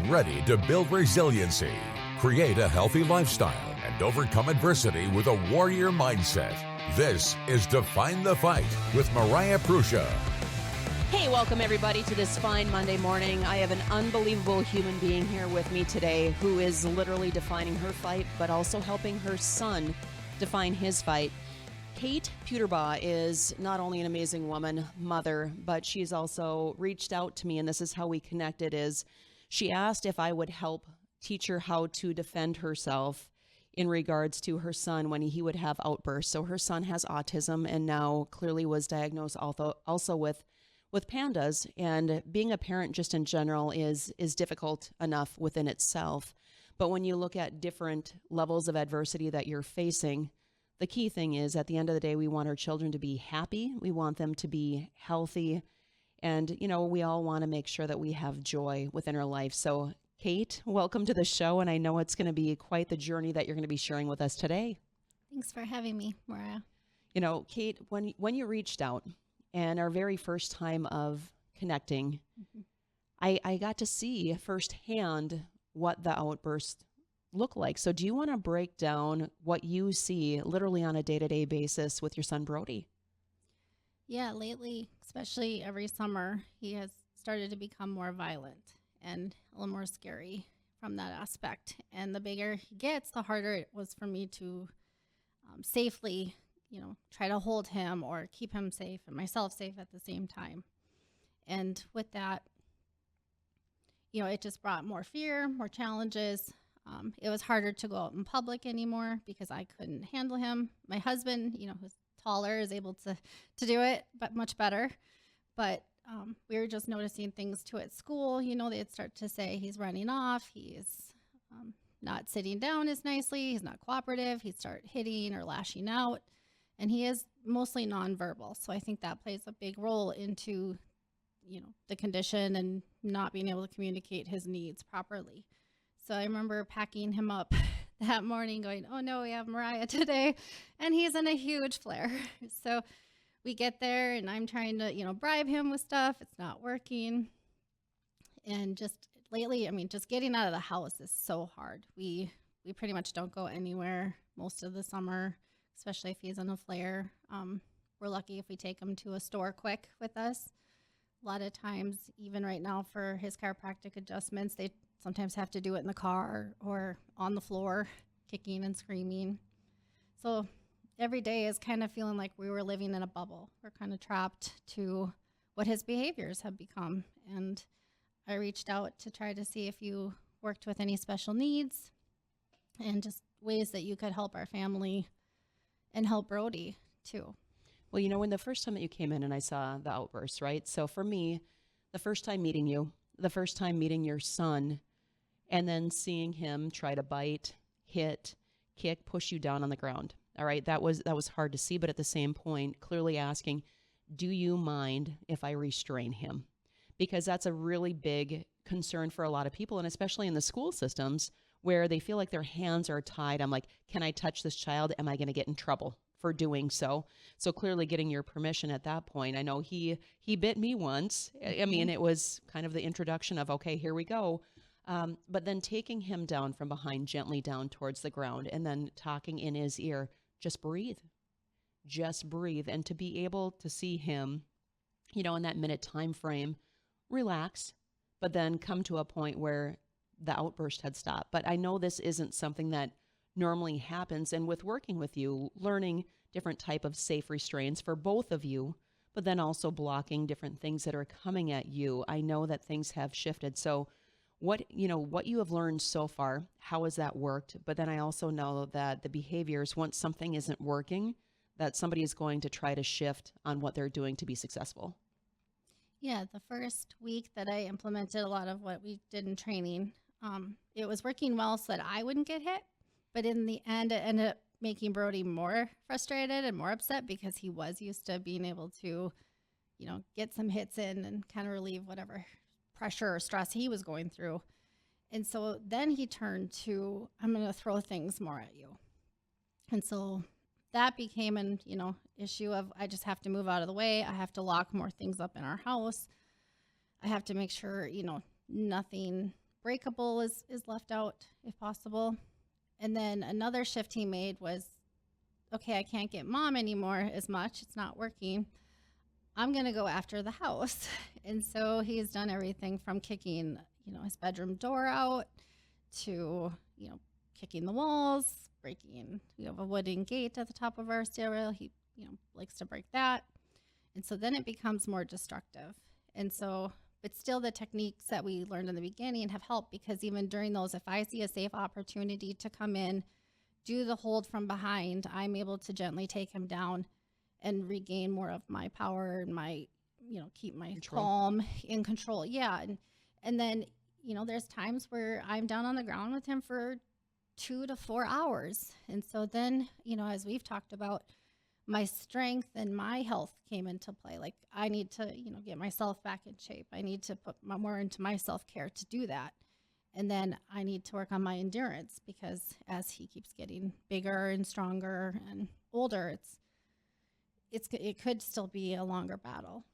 ready to build resiliency, create a healthy lifestyle, and overcome adversity with a warrior mindset. This is Define the Fight with Mariah Prussia. Hey, welcome everybody to this fine Monday morning. I have an unbelievable human being here with me today who is literally defining her fight, but also helping her son define his fight. Kate Puterbaugh is not only an amazing woman, mother, but she's also reached out to me, and this is how we connected, is she asked if I would help teach her how to defend herself in regards to her son when he would have outbursts. So her son has autism and now clearly was diagnosed also with pandas, and being a parent just in general is difficult enough within itself. But when you look at different levels of adversity that you're facing, the key thing is at the end of the day, we want our children to be happy. We want them to be healthy. And, you know, we all want to make sure that we have joy within our life. So, Kate, welcome to the show. And I know it's going to be quite the journey that you're going to be sharing with us today. Thanks for having me, Mariah. You know, Kate, when you reached out and our very first time of connecting, I got to see firsthand what the outburst look like. So do you want to break down what you see literally on a day-to-day basis with your son Brody? Yeah, lately, especially every summer, he has started to become more violent and a little more scary from that aspect. And the bigger he gets, the harder it was for me to safely, try to hold him or keep him safe and myself safe at the same time. And with that, it just brought more fear, more challenges. It was harder to go out in public anymore because I couldn't handle him. My husband, who's taller, is able to do it, but much better. But we were just noticing things too at school. They'd start to say he's running off. He's not sitting down as nicely. He's not cooperative. He'd start hitting or lashing out. And he is mostly nonverbal. So I think that plays a big role into, the condition and not being able to communicate his needs properly. So I remember packing him up that morning going, oh no, we have Mariah today. And he's in a huge flare. So we get there and I'm trying to, bribe him with stuff. It's not working. And just lately, just getting out of the house is so hard. We pretty much don't go anywhere most of the summer, especially if he's in a flare. We're lucky if we take him to a store quick with us. A lot of times, even right now for his chiropractic adjustments, they sometimes have to do it in the car or on the floor, kicking and screaming. So every day is kind of feeling like we were living in a bubble. We're kind of trapped to what his behaviors have become. And I reached out to try to see if you worked with any special needs and just ways that you could help our family and help Brody too. Well, when the first time that you came in and I saw the outburst, right? So for me, the first time meeting you, the first time meeting your son, and then seeing him try to bite, hit, kick, push you down on the ground. All right, that was hard to see, but at the same point, clearly asking, do you mind if I restrain him? Because that's a really big concern for a lot of people, and especially in the school systems where they feel like their hands are tied. I'm like, can I touch this child? Am I going to get in trouble for doing so? So clearly getting your permission at that point. I know he bit me once. I mean, it was kind of the introduction of, okay, here we go. But then taking him down from behind, gently down towards the ground, and then talking in his ear, just breathe. Just breathe. And to be able to see him, in that minute time frame, relax, but then come to a point where the outburst had stopped. But I know this isn't something that normally happens. And with working with you, learning different type of safe restraints for both of you, but then also blocking different things that are coming at you, I know that things have shifted. So what you have learned so far, how has that worked? But then I also know that the behaviors, once something isn't working, that somebody is going to try to shift on what they're doing to be successful. Yeah, the first week that I implemented a lot of what we did in training, it was working well so that I wouldn't get hit. But in the end, it ended up making Brody more frustrated and more upset because he was used to being able to, get some hits in and kind of relieve whatever pressure or stress he was going through. And so then he turned to, I'm going to throw things more at you. And so that became an, issue of I just have to move out of the way. I have to lock more things up in our house. I have to make sure, nothing breakable is left out if possible. And then another shift he made was, okay, I can't get mom anymore as much. It's not working. I'm going to go after the house. And so he's done everything from kicking, his bedroom door out to, kicking the walls, breaking, we have a wooden gate at the top of our stairwell. He, likes to break that. And so then it becomes more destructive. And so, but still the techniques that we learned in the beginning have helped, because even during those, if I see a safe opportunity to come in, do the hold from behind, I'm able to gently take him down and regain more of my power and my, keep my calm in control. Yeah. And then, there's times where I'm down on the ground with him for 2 to 4 hours. And so then, as we've talked about, my strength and my health came into play. Like, I need to, get myself back in shape. I need to put more into my self-care to do that. And then I need to work on my endurance, because as he keeps getting bigger and stronger and older, it could still be a longer battle.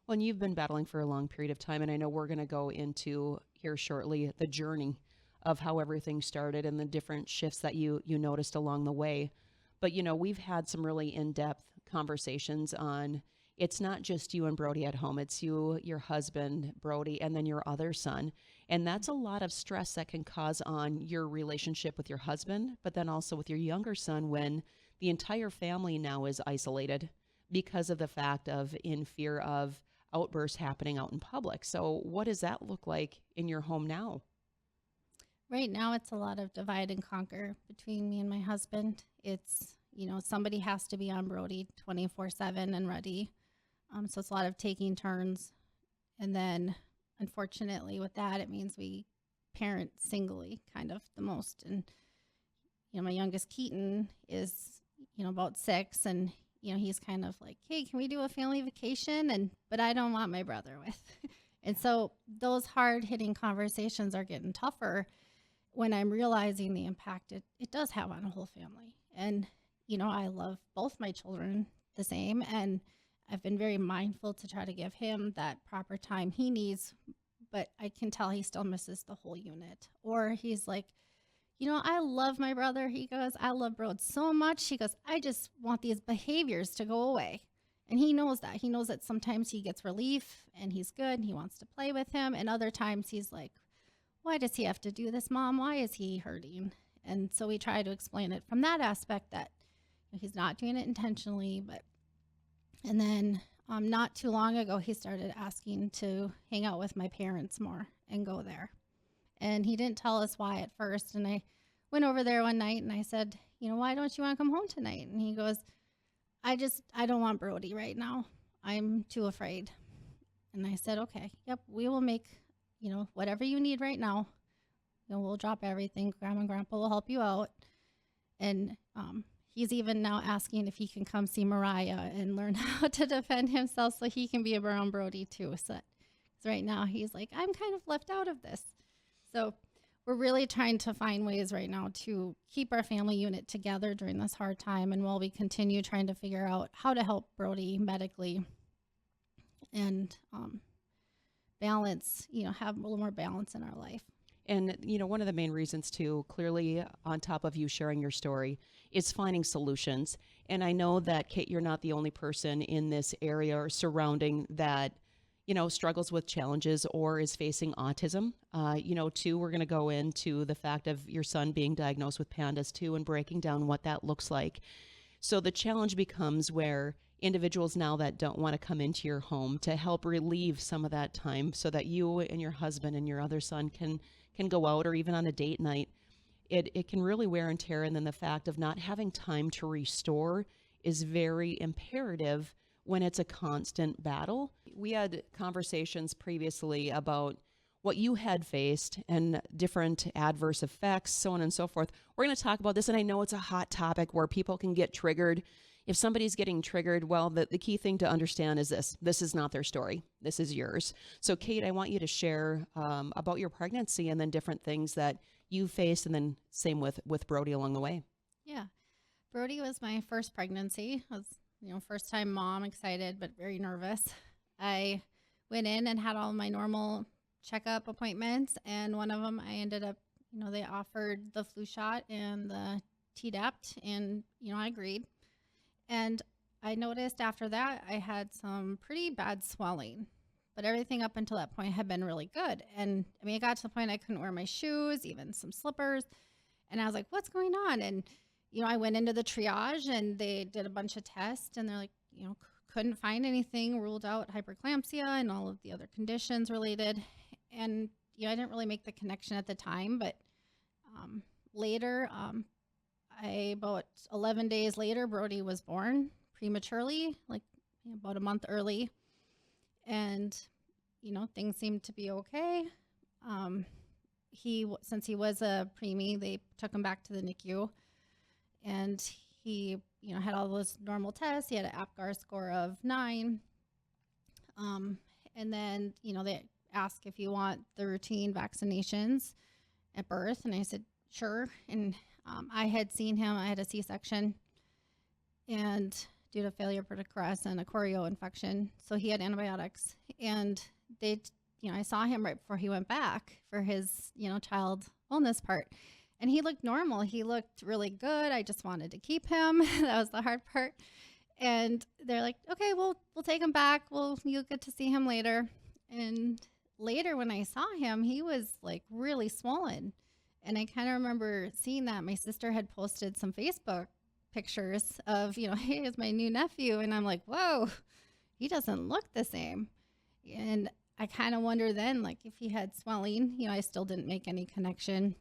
Well, and you've been battling for a long period of time, and I know we're going to go into here shortly the journey of how everything started and the different shifts that you noticed along the way. But, we've had some really in-depth conversations on, it's not just you and Brody at home. It's you, your husband, Brody, and then your other son. And that's a lot of stress that can cause on your relationship with your husband, but then also with your younger son, when the entire family now is isolated because of the fact of in fear of outbursts happening out in public. So what does that look like in your home now? Right now, it's a lot of divide and conquer between me and my husband. It's, somebody has to be on Brody 24/7 and ready. So it's a lot of taking turns. And then, unfortunately, with that, it means we parent singly kind of the most. And, my youngest Keaton is, about 6, and, he's kind of like, hey, can we do a family vacation? But I don't want my brother with. And so those hard-hitting conversations are getting tougher when I'm realizing the impact it does have on a whole family. And, I love both my children the same, and I've been very mindful to try to give him that proper time he needs, but I can tell he still misses the whole unit. Or he's like, I love my brother. He goes, I love Brode so much. He goes, I just want these behaviors to go away. And he knows that. He knows that sometimes he gets relief and he's good and he wants to play with him. And other times he's like, why does he have to do this, Mom? Why is he hurting? And so we try to explain it from that aspect, that he's not doing it intentionally. And then not too long ago, he started asking to hang out with my parents more and go there. And he didn't tell us why at first. And I went over there one night and I said, why don't you want to come home tonight? And he goes, I don't want Brody right now. I'm too afraid. And I said, okay, yep, we will make, whatever you need right now. We'll drop everything. Grandma and Grandpa will help you out. And he's even now asking if he can come see Mariah and learn how to defend himself so he can be around Brody too. So right now he's like, I'm kind of left out of this. So we're really trying to find ways right now to keep our family unit together during this hard time. And while we continue trying to figure out how to help Brody medically and balance, have a little more balance in our life. And, one of the main reasons too, clearly on top of you sharing your story, is finding solutions. And I know that, Kate, you're not the only person in this area or surrounding that, struggles with challenges or is facing autism. Too, we're going to go into the fact of your son being diagnosed with pandas too, and breaking down what that looks like. So the challenge becomes where individuals now that don't want to come into your home to help relieve some of that time so that you and your husband and your other son can go out, or even on a date night, it can really wear and tear. And then the fact of not having time to restore is very imperative when it's a constant battle. We had conversations previously about what you had faced and different adverse effects, so on and so forth. We're going to talk about this, and I know it's a hot topic where people can get triggered. If somebody's getting triggered, well, the key thing to understand is this. This is not their story. This is yours. So, Kate, I want you to share about your pregnancy and then different things that you faced, and then same with Brody along the way. Yeah. Brody was my first pregnancy. I was, first time mom, excited, but very nervous. I went in and had all my normal checkup appointments, and one of them I ended up, they offered the flu shot and the Tdap, and, I agreed. And I noticed after that I had some pretty bad swelling, but everything up until that point had been really good. And I mean, it got to the point I couldn't wear my shoes, even some slippers. And I was like, what's going on? And, I went into the triage and they did a bunch of tests and they're like, couldn't find anything, ruled out hyperclampsia and all of the other conditions related. And, I didn't really make the connection at the time, but later, about 11 days later, Brody was born prematurely, like about a month early. And, things seemed to be okay. Since he was a preemie, they took him back to the NICU, and he, had all those normal tests. He had an APGAR score of 9. And then, they ask if you want the routine vaccinations at birth. And I said, sure. And I had seen him. I had a C-section and due to failure to progress and a choreo infection. So he had antibiotics, and they, I saw him right before he went back for his, child wellness part, and he looked normal. He looked really good. I just wanted to keep him. That was the hard part. And they're like, okay, we'll take him back. You'll get to see him later. And later when I saw him, he was like really swollen. And I kind of remember seeing that my sister had posted some Facebook pictures of, hey, it's my new nephew. And I'm like, whoa, he doesn't look the same. And I kind of wonder then, like, if he had swelling, I still didn't make any connection.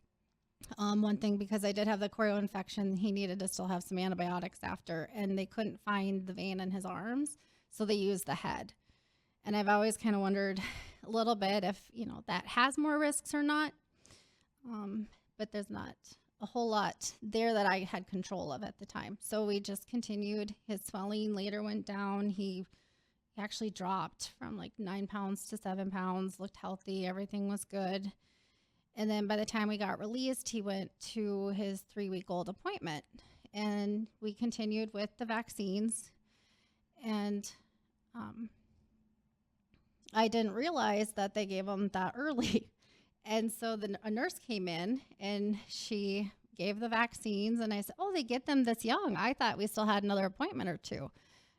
One thing, because I did have the choreo infection, he needed to still have some antibiotics after, and they couldn't find the vein in his arms. So they used the head. And I've always kind of wondered a little bit if, that has more risks or not. But there's not a whole lot there that I had control of at the time. So we just continued. His swelling later went down. He actually dropped from like 9 pounds to 7 pounds, looked healthy. Everything was good. And then by the time we got released, he went to his 3-week-old appointment, and we continued with the vaccines. And I didn't realize that they gave him that early. And so a nurse came in and she gave the vaccines, and I said, oh, they get them this young. I thought we still had another appointment or two.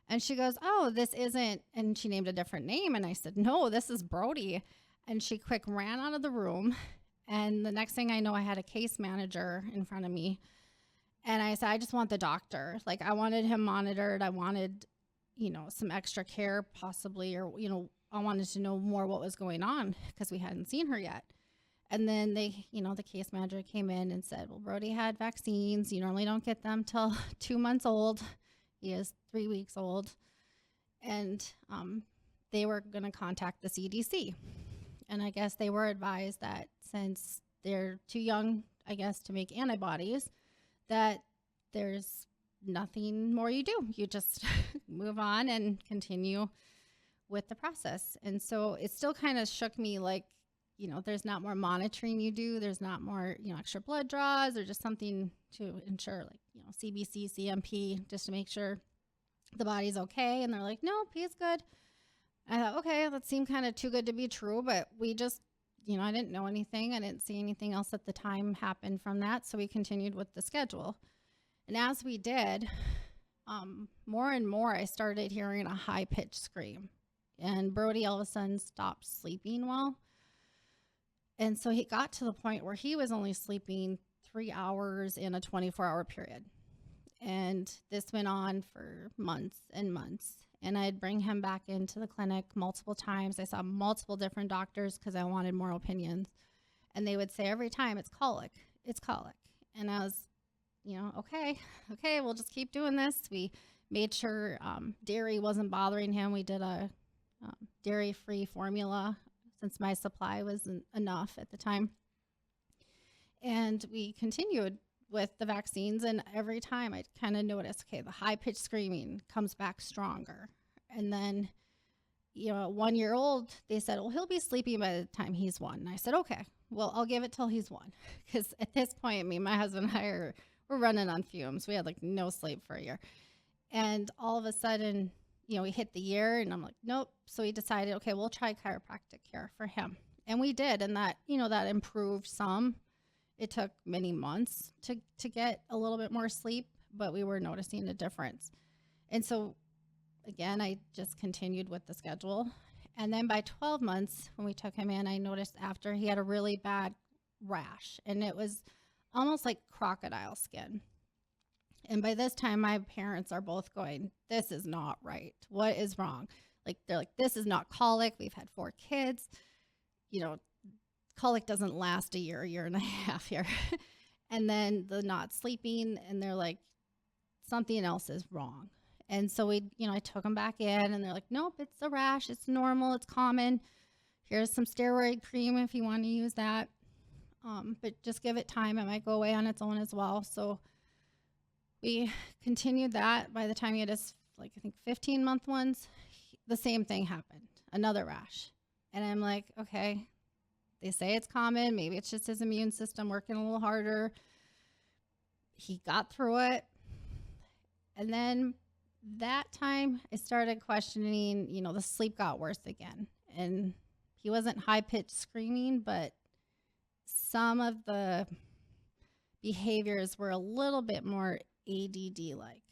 And she goes, oh, this isn't, and she named a different name. And I said, no, this is Brody. And she quick ran out of the room. And the next thing I know, I had a case manager in front of me. And I said, I just want the doctor. Like, I wanted him monitored. I wanted, some extra care possibly, or, I wanted to know more what was going on because we hadn't seen her yet. And then the case manager came in and said, well, Brody had vaccines. You normally don't get them till 2 months old. He is 3 weeks old. And they were going to contact the CDC. And I guess they were advised that since they're too young, I guess, to make antibodies, that there's nothing more you do. You just move on and continue with the process. And so it still kind of shook me, like, there's not more monitoring you do. There's not more, extra blood draws or just something to ensure, like, CBC, CMP, just to make sure the body's okay. And they're like, no, he's good. I thought, okay, that seemed kind of too good to be true, but we just, I didn't know anything. I didn't see anything else at the time happen from that. So we continued with the schedule. And as we did, more and more, I started hearing a high-pitched scream. And Brody all of a sudden stopped sleeping well. And so he got to the point where he was only sleeping 3 hours in a 24-hour period. And this went on for months and months. And I'd bring him back into the clinic multiple times. I saw multiple different doctors because I wanted more opinions. And they would say every time, it's colic, it's colic. And I was, okay, we'll just keep doing this. We made sure dairy wasn't bothering him. We did a dairy-free formula since my supply wasn't enough at the time. And we continued with the vaccines, and every time I kind of noticed, okay, the high-pitched screaming comes back stronger. And then, 1 year old, they said, well, he'll be sleeping by the time he's 1. And I said, okay, well, I'll give it till he's 1. Because at this point, my husband and I we're running on fumes. We had like no sleep for a year. And all of a sudden, we hit the year, and I'm like, nope. So we decided, okay, we'll try chiropractic care for him. And we did. And that, that improved some. It took many months to get a little bit more sleep, but we were noticing a difference. And so, again, I just continued with the schedule. And then by 12 months, when we took him in, I noticed after he had a really bad rash, and it was almost like crocodile skin. And by this time, my parents are both going, this is not right. What is wrong? They're like, this is not colic. We've had 4 kids. Colic doesn't last a year and a half here. And then the not sleeping, and they're like, something else is wrong. And so I took him back in, and they're like, nope, it's a rash. It's normal. It's common. Here's some steroid cream if you want to use that. But just give it time. It might go away on its own as well. So we continued that. By the time he had his, 15-month ones, the same thing happened. Another rash. And I'm like, okay, they say it's common. Maybe it's just his immune system working a little harder. He got through it. And then that time I started questioning, the sleep got worse again. And he wasn't high-pitched screaming, but some of the behaviors were a little bit more ADD-like.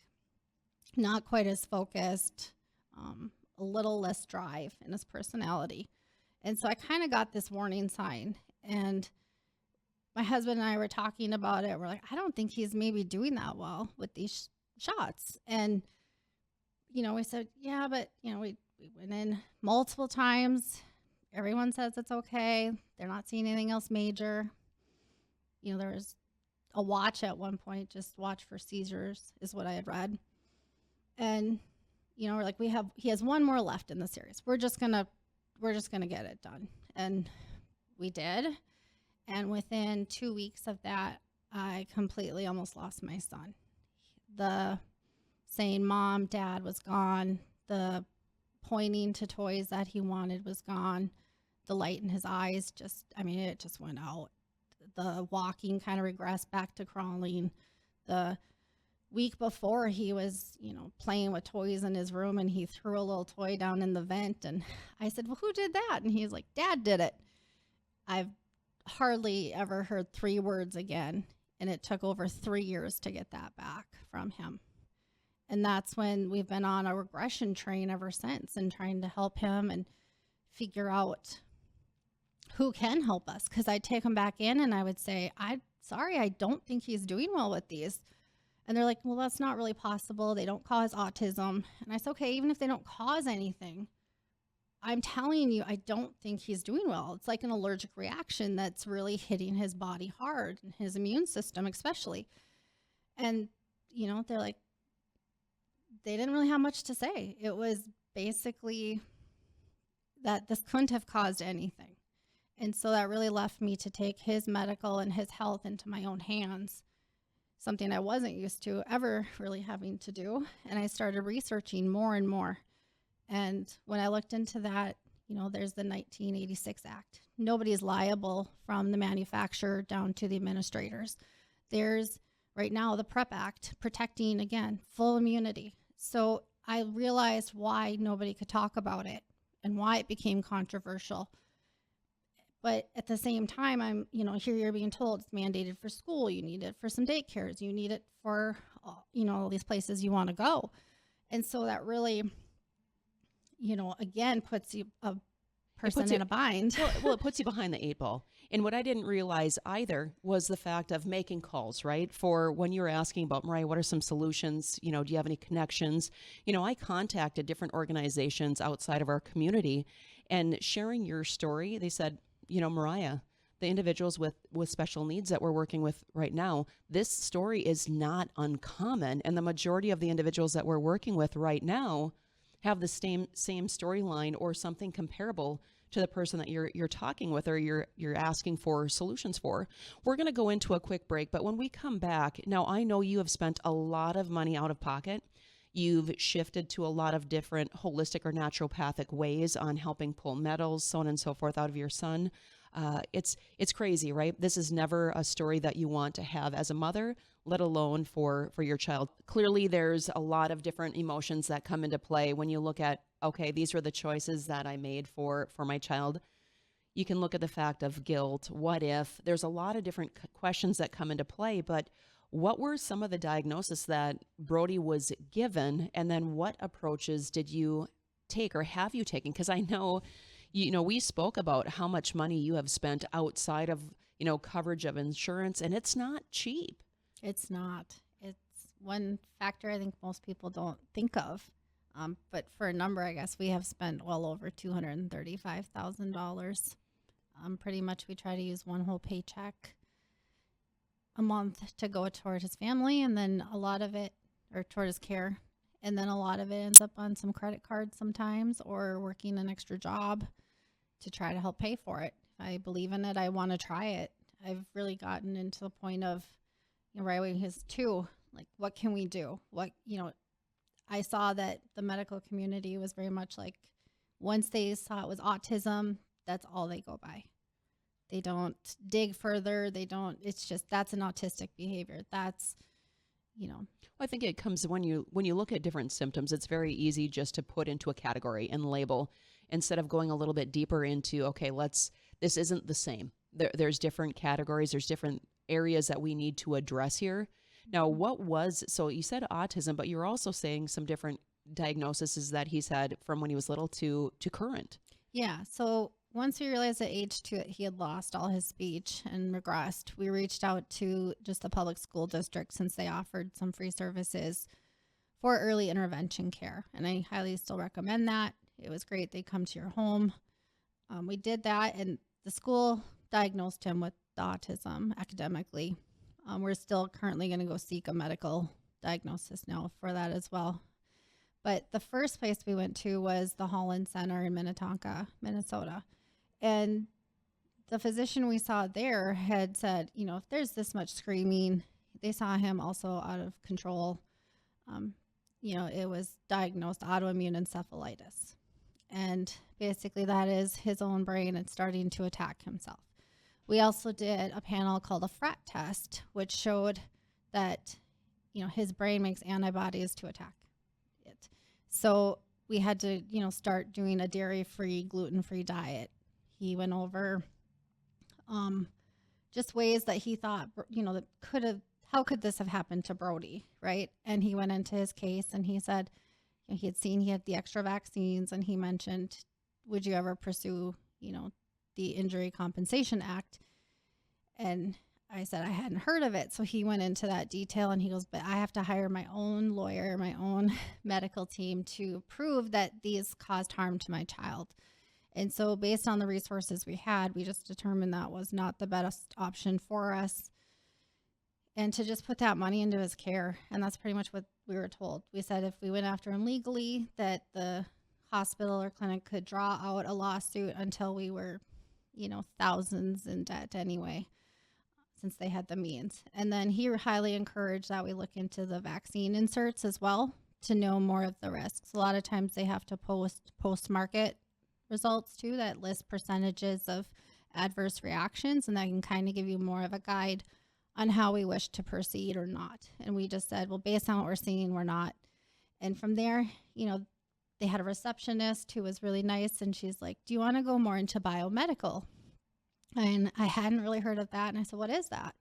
Not quite as focused, a little less drive in his personality. And so I kind of got this warning sign. And my husband and I were talking about it. We're like, I don't think he's maybe doing that well with these shots. And, we said, yeah, but, we went in multiple times. Everyone says it's okay. They're not seeing anything else major. There was a watch at one point, just watch for seizures is what I had read. And, we're like, he has one more left in the series. We're just going to get it done. And we did. And within 2 weeks of that, I completely almost lost my son. The saying mom, dad was gone. The pointing to toys that he wanted was gone. The light in his eyes it just went out. The walking kind of regressed back to crawling. The week before, he was, playing with toys in his room, and he threw a little toy down in the vent. And I said, well, who did that? And he's like, Dad did it. I've hardly ever heard 3 words again. And it took over 3 years to get that back from him. And that's when we've been on a regression train ever since, and trying to help him and figure out who can help us. Because I'd take him back in and I would say, I don't think he's doing well with these. And they're like, well, that's not really possible. They don't cause autism. And I said, okay, even if they don't cause anything, I'm telling you, I don't think he's doing well. It's like an allergic reaction that's really hitting his body hard, and his immune system especially. And, they're like, they didn't really have much to say. It was basically that this couldn't have caused anything. And so that really left me to take his medical and his health into my own hands, something I wasn't used to ever really having to do. And I started researching more and more. And when I looked into that, there's the 1986 Act. Nobody is liable from the manufacturer down to the administrators. There's right now the PrEP Act protecting, again, full immunity. So I realized why nobody could talk about it and why it became controversial. But at the same time, I'm, here you're being told it's mandated for school. You need it for some daycares. You need it for, all these places you want to go. And so that really, again, puts you a person in a bind. Well, it puts you behind the 8 ball. And what I didn't realize either was the fact of making calls, right? For when you were asking about, Mariah, what are some solutions? Do you have any connections? I contacted different organizations outside of our community, and sharing your story, they said, Mariah, the individuals with special needs that we're working with right now, this story is not uncommon. And the majority of the individuals that we're working with right now have the same storyline or something comparable to the person that you're talking with, or you're asking for solutions for. We're going to go into a quick break, but when we come back, now I know you have spent a lot of money out of pocket. You've shifted to a lot of different holistic or naturopathic ways on helping pull metals, so on and so forth, out of your son. It's crazy, right? This is never a story that you want to have as a mother, let alone for your child. Clearly, there's a lot of different emotions that come into play when you look at, okay, these are the choices that I made for my child. You can look at the fact of guilt. What if? There's a lot of different questions that come into play, but what were some of the diagnoses that Brody was given, and then what approaches did you take or have you taken? Because I know, we spoke about how much money you have spent outside of, coverage of insurance, and it's not cheap. It's not. It's one factor I think most people don't think of. But for a number, I guess we have spent well over $235,000. Pretty much we try to use one whole paycheck a month to go toward his family, and then a lot of it, or toward his care, and then a lot of it ends up on some credit cards sometimes, or working an extra job to try to help pay for it. If I believe in it, I want to try it. I've really gotten into the point of, right when he was 2, like, what can we do? I saw that the medical community was very much like, once they saw it was autism, that's all they go by. They don't dig further. It's just, that's an autistic behavior. That's, I think it comes when you look at different symptoms, it's very easy just to put into a category and label instead of going a little bit deeper into, okay, this isn't the same. There's different categories. There's different areas that we need to address here. Now, so you said autism, but you're also saying some different diagnoses that he's had from when he was little to current. Yeah. So once we realized at age 2 that he had lost all his speech and regressed, we reached out to just the public school district, since they offered some free services for early intervention care. And I highly still recommend that. It was great. They come to your home. We did that, and the school diagnosed him with autism academically. We're still currently going to go seek a medical diagnosis now for that as well. But the first place we went to was the Holland Center in Minnetonka, Minnesota. And the physician we saw there had said, if there's this much screaming, they saw him also out of control. It was diagnosed autoimmune encephalitis. And basically that is his own brain and starting to attack himself. We also did a panel called a FRAT test, which showed that, his brain makes antibodies to attack it. So we had to, start doing a dairy-free, gluten-free diet. He went over just ways that he thought, that how could this have happened to Brody, right? And he went into his case and he said, he had the extra vaccines, and he mentioned, would you ever pursue, the Injury Compensation Act? And I said I hadn't heard of it. So he went into that detail, and he goes, but I have to hire my own lawyer, my own medical team to prove that these caused harm to my child. And so based on the resources we had, we just determined that was not the best option for us, and to just put that money into his care. And that's pretty much what we were told. We said if we went after him legally, that the hospital or clinic could draw out a lawsuit until we were, thousands in debt anyway, since they had the means. And then he highly encouraged that we look into the vaccine inserts as well to know more of the risks. A lot of times they have to post-market results too that list percentages of adverse reactions, and that can kind of give you more of a guide on how we wish to proceed or not. And we just said, well, based on what we're seeing, we're not. And from there, they had a receptionist who was really nice, and she's like, do you want to go more into biomedical? And I hadn't really heard of that. And I said, what is that?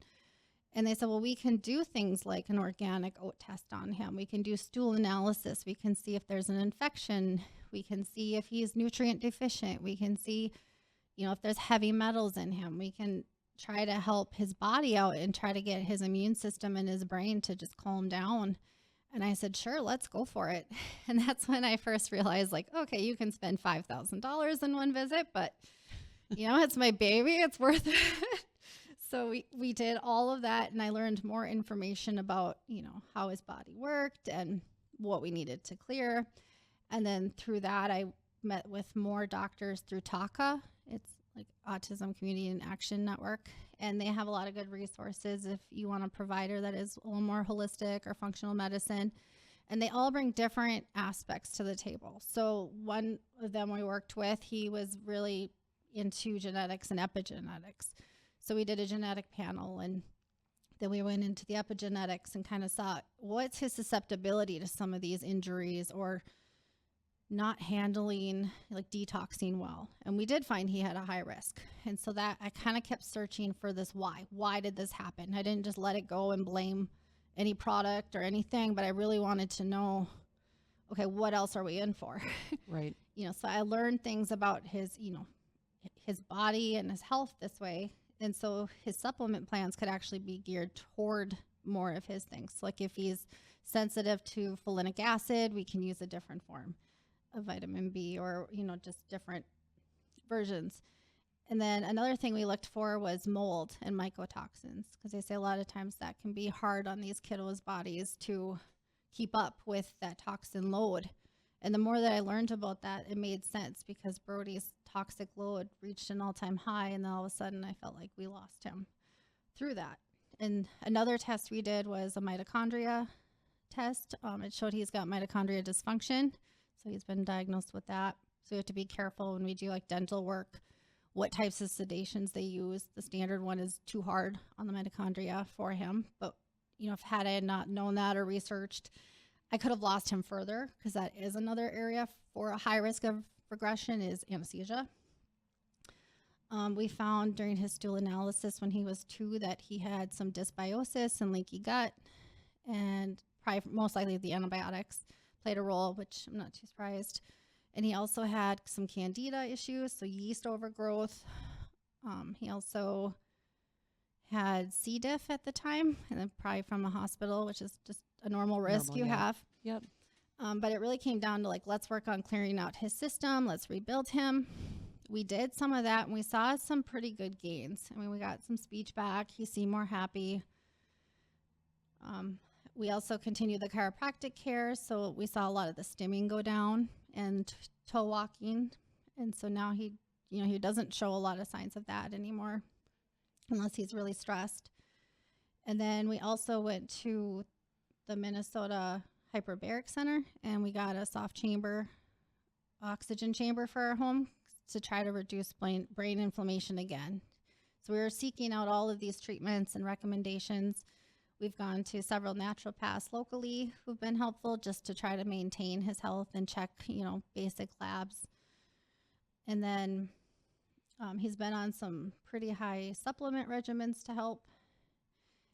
And they said, well, we can do things like an organic oat test on him. We can do stool analysis. We can see if there's an infection. We can see if he's nutrient deficient. We can see, if there's heavy metals in him. We can try to help his body out and try to get his immune system and his brain to just calm down. And I said, sure, let's go for it. And that's when I first realized, like, okay, you can spend $5,000 in one visit, but, it's my baby. It's worth it. So we did all of that, and I learned more information about, how his body worked and what we needed to clear. And then through that, I met with more doctors through TACA. It's like Autism Community and Action Network. And they have a lot of good resources if you want a provider that is a little more holistic or functional medicine. And they all bring different aspects to the table. So one of them we worked with, he was really into genetics and epigenetics. So we did a genetic panel, and then we went into the epigenetics and kind of saw what's his susceptibility to some of these injuries, or not handling, like detoxing well. And we did find he had a high risk. And so that I kind of kept searching for this why. Why did this happen? I didn't just let it go and blame any product or anything, but I really wanted to know, okay, what else are we in for? Right. So I learned things about his body and his health this way. And so his supplement plans could actually be geared toward more of his things. Like if he's sensitive to folinic acid, we can use a different form of vitamin B, or, just different versions. And then another thing we looked for was mold and mycotoxins, because they say a lot of times that can be hard on these kiddos' bodies to keep up with that toxin load. And the more that I learned about that, it made sense, because Brody's toxic load reached an all-time high, and then all of a sudden I felt like we lost him through that. And another test we did was a mitochondria test. It showed he's got mitochondria dysfunction, so he's been diagnosed with that. So we have to be careful when we do like dental work, what types of sedations they use. The standard one is too hard on the mitochondria for him. But, if had I not known that or researched, I could have lost him further, because that is another area for a high risk of regression is anesthesia. We found during his stool analysis when he was 2 that he had some dysbiosis and leaky gut, and probably most likely the antibiotics played a role, which I'm not too surprised. And he also had some candida issues, so yeast overgrowth. He also had C. diff at the time, and then probably from a hospital, which is just a normal risk you have. Yep. But it really came down to like, let's work on clearing out his system. Let's rebuild him. We did some of that, and we saw some pretty good gains. I mean, we got some speech back. He seemed more happy. We also continued the chiropractic care, so we saw a lot of the stimming go down and toe walking. And so now he doesn't show a lot of signs of that anymore, unless he's really stressed. And then we also went to the Minnesota Hyperbaric Center, and we got a soft chamber oxygen chamber for our home to try to reduce brain inflammation again. So we were seeking out all of these treatments and recommendations. We've gone to several naturopaths locally who've been helpful just to try to maintain his health and check, basic labs. And then he's been on some pretty high supplement regimens to help.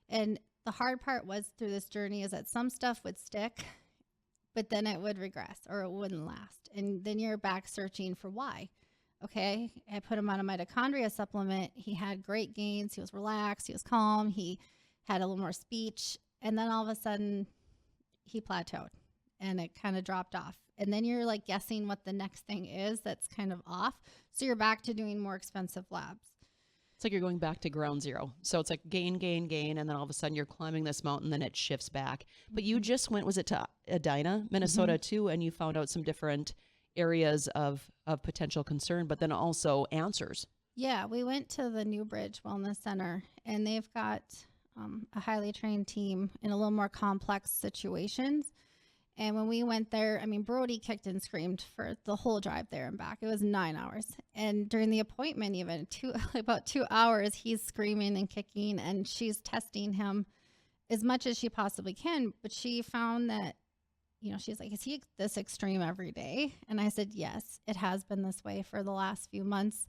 And the hard part was through this journey is that some stuff would stick, but then it would regress or it wouldn't last. And then you're back searching for why. Okay, I put him on a mitochondria supplement. He had great gains. He was relaxed. He was calm. He had a little more speech. And then all of a sudden, he plateaued and it kind of dropped off. And then you're like guessing what the next thing is that's kind of off. So you're back to doing more expensive labs. It's like you're going back to ground zero. So it's like gain, and then all of a sudden you're climbing this mountain, then it shifts back. But you just went, was it to Edina, Minnesota too, and you found out some different areas of potential concern, but then also answers. Yeah, we went to the Newbridge Wellness Center, and they've got a highly trained team in a little more complex situations. And when we went there, I mean, Brody kicked and screamed for the whole drive there and back. It was 9 hours. And during the appointment, even about 2 hours, he's screaming and kicking, and she's testing him as much as she possibly can. But she found that, she's like, is he this extreme every day? And I said, yes, it has been this way for the last few months.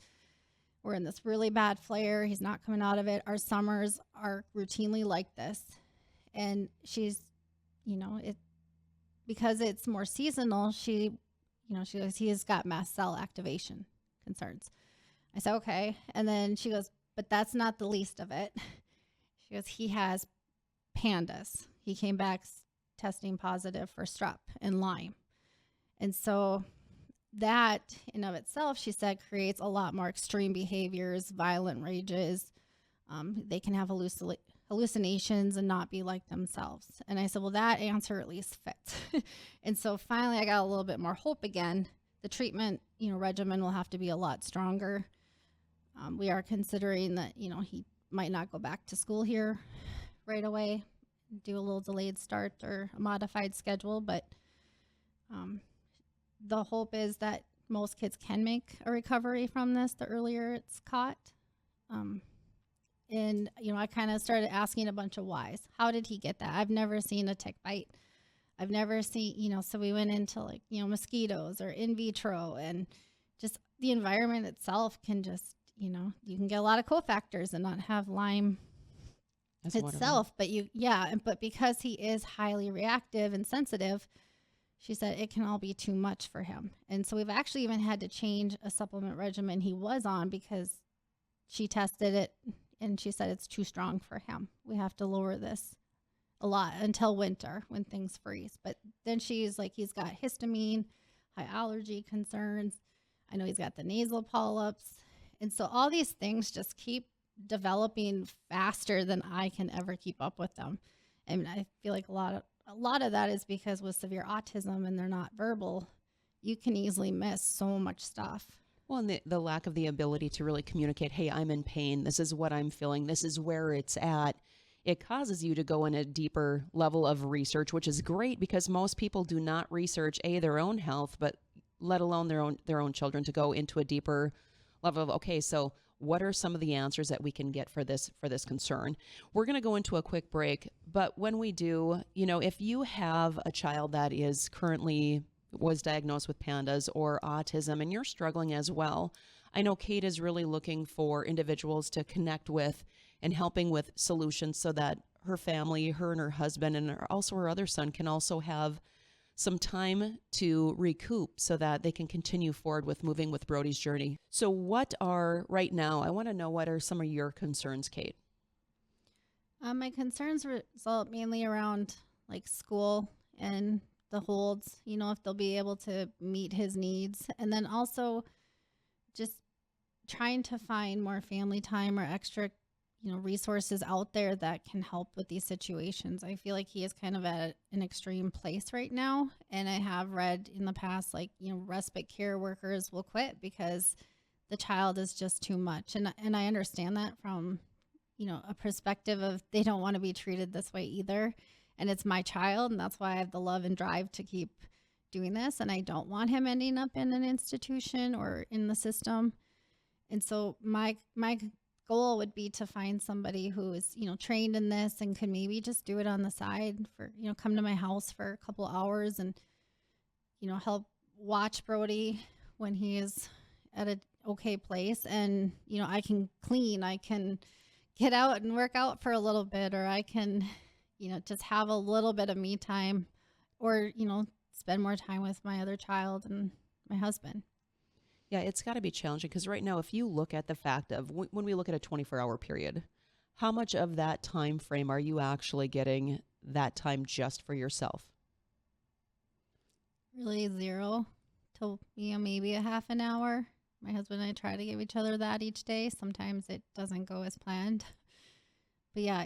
We're in this really bad flare. He's not coming out of it. Our summers are routinely like this. And she's, because it's more seasonal, she goes, he has got mast cell activation concerns. I said, okay. And then she goes, but that's not the least of it. She goes, he has pandas. He came back testing positive for strep and Lyme. And so that in of itself, she said, creates a lot more extreme behaviors, violent rages. They can have hallucinations and not be like themselves. And I said, well, that answer at least fits. And so finally I got a little bit more hope again. The treatment, regimen will have to be a lot stronger. We are considering that, he might not go back to school here right away, do a little delayed start or a modified schedule. But the hope is that most kids can make a recovery from this the earlier it's caught. And, I kind of started asking a bunch of whys. How did he get that? I've never seen a tick bite. I've never seen, so we went into like, mosquitoes or in vitro, and just the environment itself can just, you can get a lot of cofactors and not have Lyme That's itself. But but because he is highly reactive and sensitive, she said it can all be too much for him. And so we've actually even had to change a supplement regimen he was on because she tested it and she said it's too strong for him. We have to lower this a lot until winter when things freeze. But then she's like, he's got histamine, high allergy concerns. I know he's got the nasal polyps. And so all these things just keep developing faster than I can ever keep up with them. And I feel like a lot of that is because with severe autism and they're not verbal, you can easily miss so much stuff. Well, and the lack of the ability to really communicate, hey, I'm in pain. This is what I'm feeling. This is where it's at. It causes you to go in a deeper level of research, which is great because most people do not research their own health, but let alone their own children, to go into a deeper level of, okay, so what are some of the answers that we can get for this concern? We're going to go into a quick break, but when we do, if you have a child that is currently was diagnosed with PANDAS or autism and you're struggling as well, I know Kate is really looking for individuals to connect with and helping with solutions so that her family, her and her husband, and also her other son can also have some time to recoup so that they can continue forward with moving with Brody's journey. So right now, I want to know, what are some of your concerns, Kate? My concerns result mainly around like school and the holds, if they'll be able to meet his needs. And then also just trying to find more family time or extra, resources out there that can help with these situations. I feel like he is kind of at an extreme place right now. And I have read in the past, like, respite care workers will quit because the child is just too much. And I understand that from, a perspective of they don't want to be treated this way either. And it's my child. And that's why I have the love and drive to keep doing this. And I don't want him ending up in an institution or in the system. And so my goal would be to find somebody who is, trained in this and could maybe just do it on the side for, come to my house for a couple hours and, help watch Brody when he is at an okay place. And, I can clean, I can get out and work out for a little bit, or I can, just have a little bit of me time, or, spend more time with my other child and my husband. Yeah, it's got to be challenging because right now, if you look at the fact of when we look at a 24-hour period, how much of that time frame are you actually getting that time just for yourself? Really 0 to maybe a half an hour. My husband and I try to give each other that each day. Sometimes it doesn't go as planned. But yeah,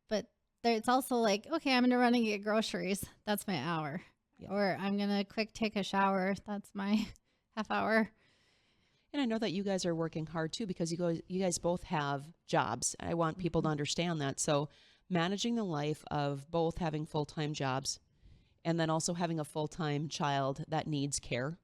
but it's also like, okay, I'm going to run and get groceries. That's my hour. Yeah. Or I'm going to quick take a shower. That's my half hour. And I know that you guys are working hard too, because you guys both have jobs. I want people to understand that. So managing the life of both having full-time jobs and then also having a full-time child that needs care,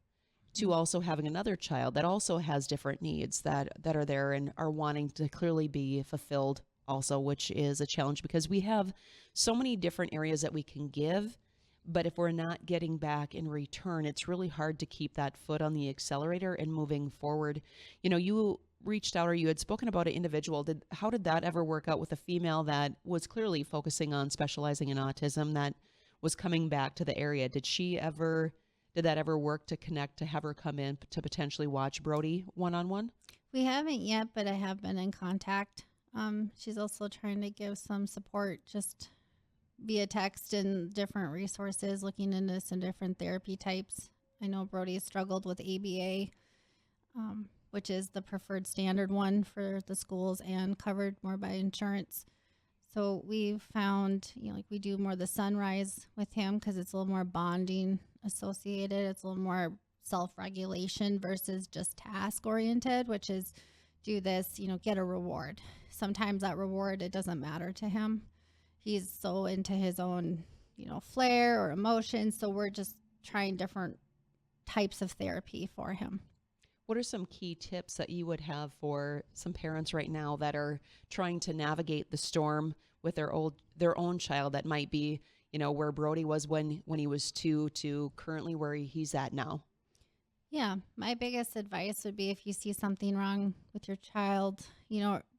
to also having another child that also has different needs that are there and are wanting to clearly be fulfilled also, which is a challenge because we have so many different areas that we can give. But if we're not getting back in return, it's really hard to keep that foot on the accelerator and moving forward. You reached out, or you had spoken about an individual. How did that ever work out with a female that was clearly focusing on specializing in autism that was coming back to the area? Did that ever work to connect, to have her come in to potentially watch Brody one-on-one? We haven't yet, but I have been in contact. She's also trying to give some support just via text and different resources, looking into some different therapy types. I know Brody struggled with ABA, which is the preferred standard one for the schools and covered more by insurance. So we've found, we do more the sunrise with him because it's a little more bonding associated. It's a little more self-regulation versus just task-oriented, which is do this, get a reward. Sometimes that reward, it doesn't matter to him. He's so into his own, flair or emotions. So we're just trying different types of therapy for him. What are some key tips that you would have for some parents right now that are trying to navigate the storm with their own child that might be, where Brody was when he was 2 to currently where he's at now? Yeah, my biggest advice would be if you see something wrong with your child,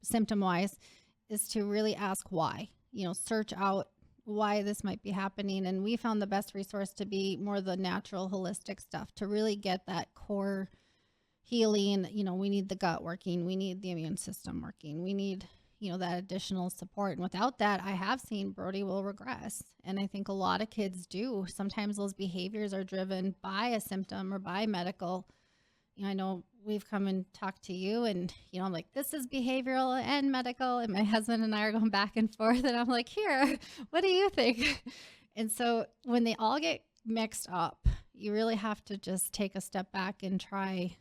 symptom wise, is to really ask why. Search out why this might be happening. And we found the best resource to be more the natural, holistic stuff to really get that core healing. We need the gut working. We need the immune system working. We need, that additional support. And without that, I have seen Brody will regress. And I think a lot of kids do. Sometimes those behaviors are driven by a symptom or by medical. I know we've come and talked to you and, I'm like, this is behavioral and medical. And my husband and I are going back and forth. And I'm like, here, what do you think? And so when they all get mixed up, you really have to just take a step back and try,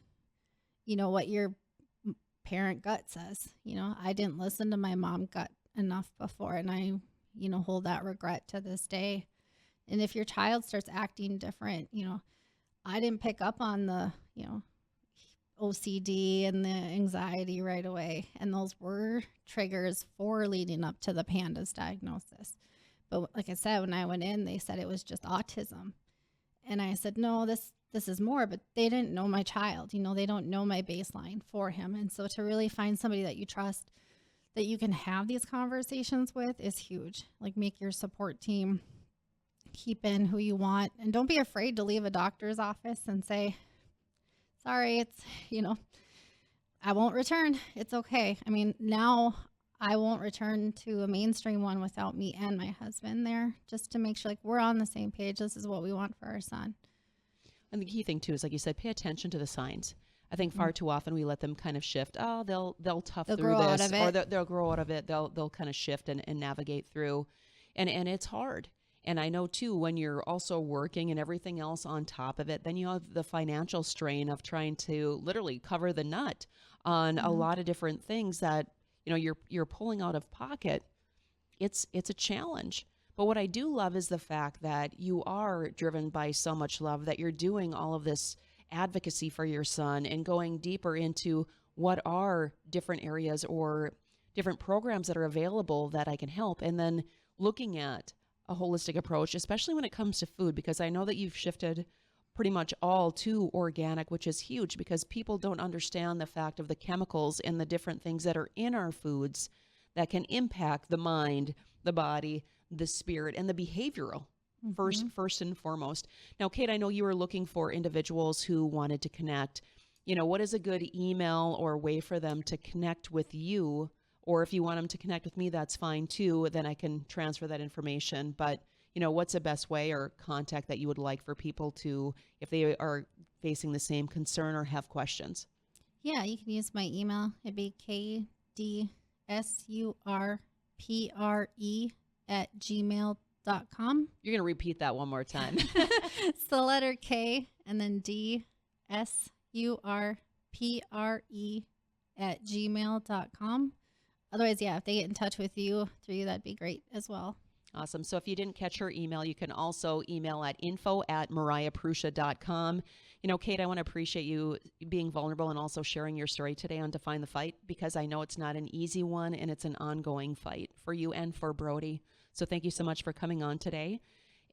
what your parent gut says. I didn't listen to my mom gut enough before. And I, hold that regret to this day. And if your child starts acting different, I didn't pick up on the, OCD and the anxiety right away. And those were triggers for leading up to the PANDAS diagnosis. But like I said, when I went in, they said it was just autism. And I said, no, this is more, but they didn't know my child. They don't know my baseline for him. And so to really find somebody that you trust, that you can have these conversations with is huge. Like make your support team, keep in who you want, and don't be afraid to leave a doctor's office and say, sorry, it's, I won't return. It's okay. I mean, now I won't return to a mainstream one without me and my husband there, just to make sure like we're on the same page. This is what we want for our son. And the key thing too is, like you said, pay attention to the signs. I think far too often we let them kind of shift. Oh, they'll tough through grow this, out of it. or they'll grow out of it. They'll kind of shift and navigate through, and it's hard. And I know too, when you're also working and everything else on top of it, then you have the financial strain of trying to literally cover the nut on a lot of different things that you're pulling out of pocket. It's a challenge. But what I do love is the fact that you are driven by so much love that you're doing all of this advocacy for your son and going deeper into what are different areas or different programs that are available that I can help, and then looking at a holistic approach, especially when it comes to food, because I know that you've shifted pretty much all to organic, which is huge because people don't understand the fact of the chemicals and the different things that are in our foods that can impact the mind, the body, the spirit, and the behavioral first and foremost. Now, Kate, I know you were looking for individuals who wanted to connect. What is a good email or way for them to connect with you? Or if you want them to connect with me, that's fine too. Then I can transfer that information. But, what's the best way or contact that you would like for people to, if they are facing the same concern or have questions? Yeah, you can use my email. It'd be kdsurpre@gmail.com. You're going to repeat that one more time. It's the letter K and then dsurpre@gmail.com. Otherwise, yeah, if they get in touch with you through you, that'd be great as well. Awesome. So if you didn't catch her email, you can also email at info@mariahprussia.com. Kate, I want to appreciate you being vulnerable and also sharing your story today on Define the Fight, because I know it's not an easy one and it's an ongoing fight for you and for Brody. So thank you so much for coming on today.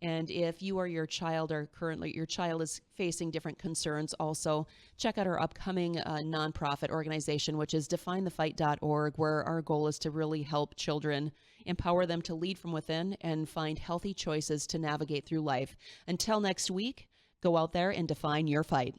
And if you or your child are currently, your child is facing different concerns, also check out our upcoming nonprofit organization, which is definethefight.org, where our goal is to really help children, empower them to lead from within and find healthy choices to navigate through life. Until next week, go out there and define your fight.